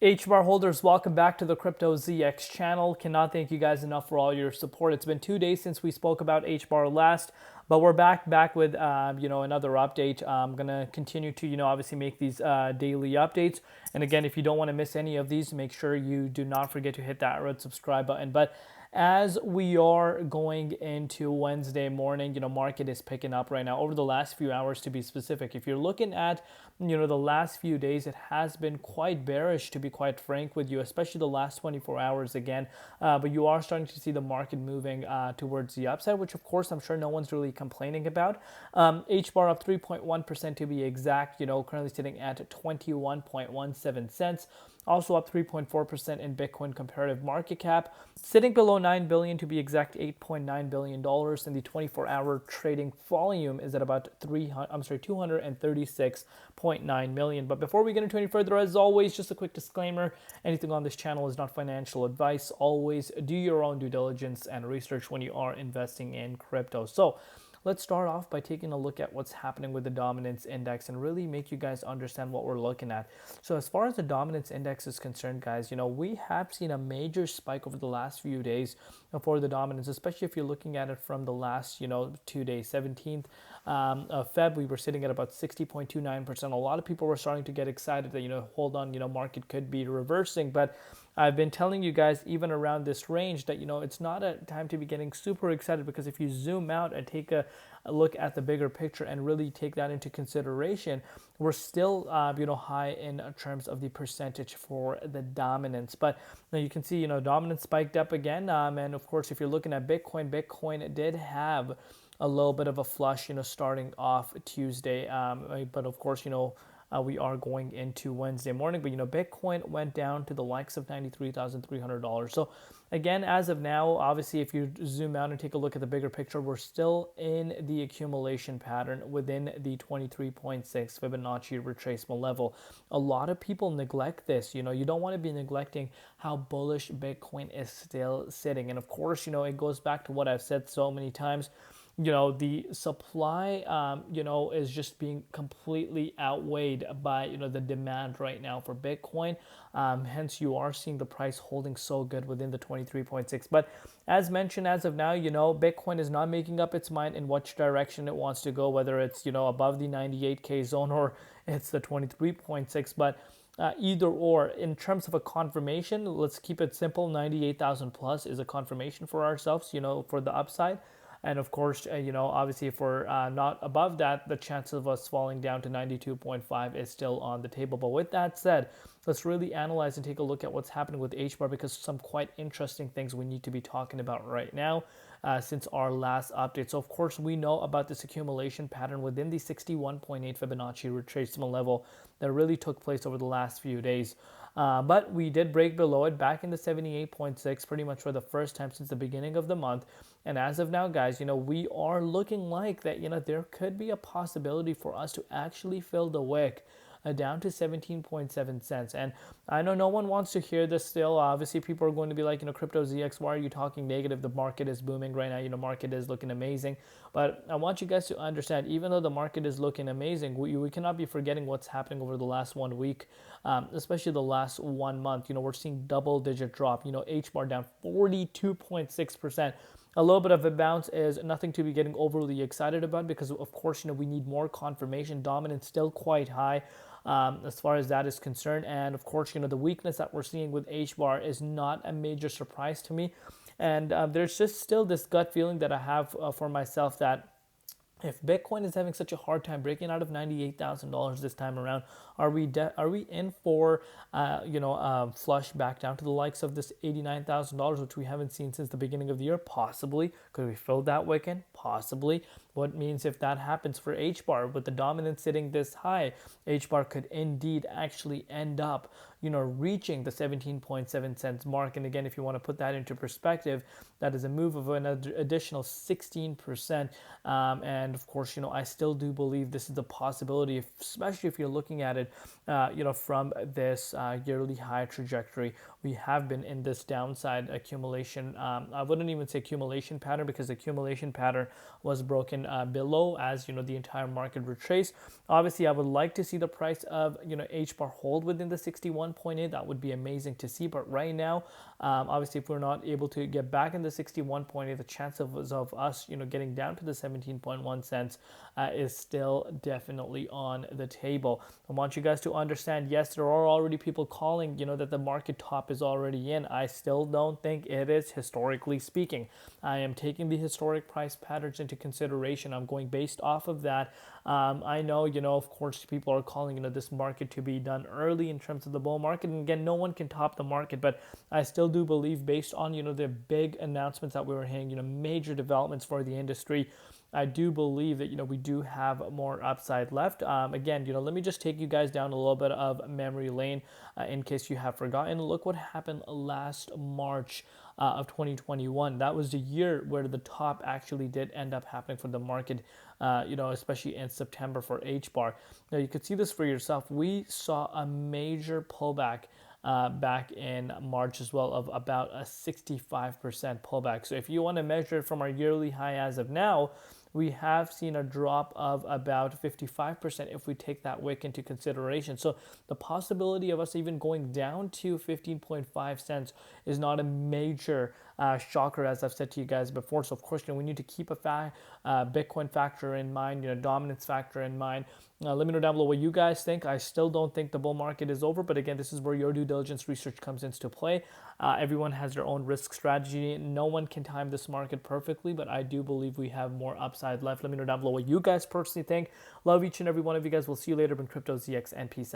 Hbar holders, welcome back to the Crypto ZX channel. Cannot thank you guys enough for all your support. It's been 2 days since we spoke about Hbar last, but we're back with another update. I'm gonna continue to obviously make these daily updates. And again, if you don't want to miss any of these, make sure you do not forget to hit that red subscribe button. But as we are going into Wednesday morning, market is picking up right now over the last few hours to be specific. If you're looking at, the last few days, it has been quite bearish to be quite frank with you, especially the last 24 hours again. But you are starting to see the market moving towards the upside, which of course I'm sure no one's really complaining about. Hbar up 3.1% to be exact, currently sitting at 21.17 cents. Also up 3.4% in Bitcoin comparative market cap, sitting below $9 billion to be exact, $8.9 billion, and the 24-hour trading volume is at about 236.9 million. But before we get into any further, as always, just a quick disclaimer: anything on this channel is not financial advice. Always do your own due diligence and research when you are investing in crypto. So let's start off by taking a look at what's happening with the dominance index and really make you guys understand what we're looking at. So as far as the dominance index is concerned, guys, we have seen a major spike over the last few days for the dominance, especially if you're looking at it from the last, 2 days. 17th of Feb, we were sitting at about 60.29%. A lot of people were starting to get excited that, hold on, market could be reversing, but I've been telling you guys even around this range that, it's not a time to be getting super excited, because if you zoom out and take a look at the bigger picture and really take that into consideration, we're still, high in terms of the percentage for the dominance. But now you can see, dominance spiked up again. And of course, if you're looking at Bitcoin did have a little bit of a flush, starting off Tuesday. But of course, we are going into Wednesday morning, but Bitcoin went down to the likes of $93,300. So again, as of now, obviously, if you zoom out and take a look at the bigger picture, we're still in the accumulation pattern within the 23.6 Fibonacci retracement level. A lot of people neglect this. You don't want to be neglecting how bullish Bitcoin is still sitting. And of course, it goes back to what I've said so many times. The supply, is just being completely outweighed by, the demand right now for Bitcoin. Hence, you are seeing the price holding so good within the 23.6. But as mentioned, as of now, Bitcoin is not making up its mind in which direction it wants to go, whether it's, above the 98K zone or it's the 23.6. But either or, in terms of a confirmation, let's keep it simple. 98,000 plus is a confirmation for ourselves, for the upside. And of course, obviously, if we're not above that, the chance of us falling down to 92.5 is still on the table. But with that said, let's really analyze and take a look at what's happening with Hbar, because some quite interesting things we need to be talking about right now since our last update. So of course, we know about this accumulation pattern within the 61.8 Fibonacci retracement level that really took place over the last few days. But we did break below it back in the 78.6 pretty much for the first time since the beginning of the month. And as of now, guys, we are looking like that, there could be a possibility for us to actually fill the wick down to 17.7 cents. And I know no one wants to hear this still. Obviously, people are going to be like, Crypto ZX, why are you talking negative? The market is booming right now. Market is looking amazing. But I want you guys to understand, even though the market is looking amazing, we cannot be forgetting what's happening over the last 1 week, especially the last 1 month. We're seeing double-digit drop. Hbar down 42.6%. A little bit of a bounce is nothing to be getting overly excited about, because of course, we need more confirmation. Dominance still quite high as far as that is concerned. And of course, the weakness that we're seeing with Hbar is not a major surprise to me. And there's just still this gut feeling that I have for myself that if Bitcoin is having such a hard time breaking out of $98,000 this time around, are we in for flush back down to the likes of this $89,000, which we haven't seen since the beginning of the year? Possibly. Could we fill that wick in? Possibly. What means if that happens for Hbar, with the dominance sitting this high, Hbar could indeed actually end up, reaching the 17.7 cents mark. And again, if you want to put that into perspective, that is a move of an additional 16%. And of course, I still do believe this is a possibility, especially if you're looking at it, from this yearly high trajectory. We have been in this downside accumulation. I wouldn't even say accumulation pattern, because the accumulation pattern was broken below as the entire market retraced. Obviously, I would like to see the price of Hbar hold within the 61 61.8, that would be amazing to see. But right now, obviously, if we're not able to get back in the 61.8, the chance of us, getting down to the 17.1 cents is still definitely on the table. I want you guys to understand, yes, there are already people calling, that the market top is already in. I still don't think it is, historically speaking. I am taking the historic price patterns into consideration. I'm going based off of that. I know, of course, people are calling, this market to be done early in terms of the bull market. And again, no one can top the market, but I still do believe, based on, the big announcements that we were hearing, major developments for the industry, I do believe that, we do have more upside left. Again, let me just take you guys down a little bit of memory lane in case you have forgotten. Look what happened last March of 2021. That was the year where the top actually did end up happening for the market, especially in September for Hbar. Now, you could see this for yourself. We saw a major pullback back in March as well, of about a 65% pullback. So if you want to measure it from our yearly high as of now, we have seen a drop of about 55% if we take that wick into consideration. So the possibility of us even going down to 15.5 cents is not a major shocker, as I've said to you guys before. So of course, we need to keep a Bitcoin factor in mind, dominance factor in mind. Let me know down below what you guys think. I still don't think the bull market is over, but again, this is where your due diligence research comes into play. Everyone has their own risk strategy. No one can time this market perfectly, but I do believe we have more upside left. Let me know down below what you guys personally think. Love each and every one of you guys. We'll see you later in Crypto ZX, and peace out.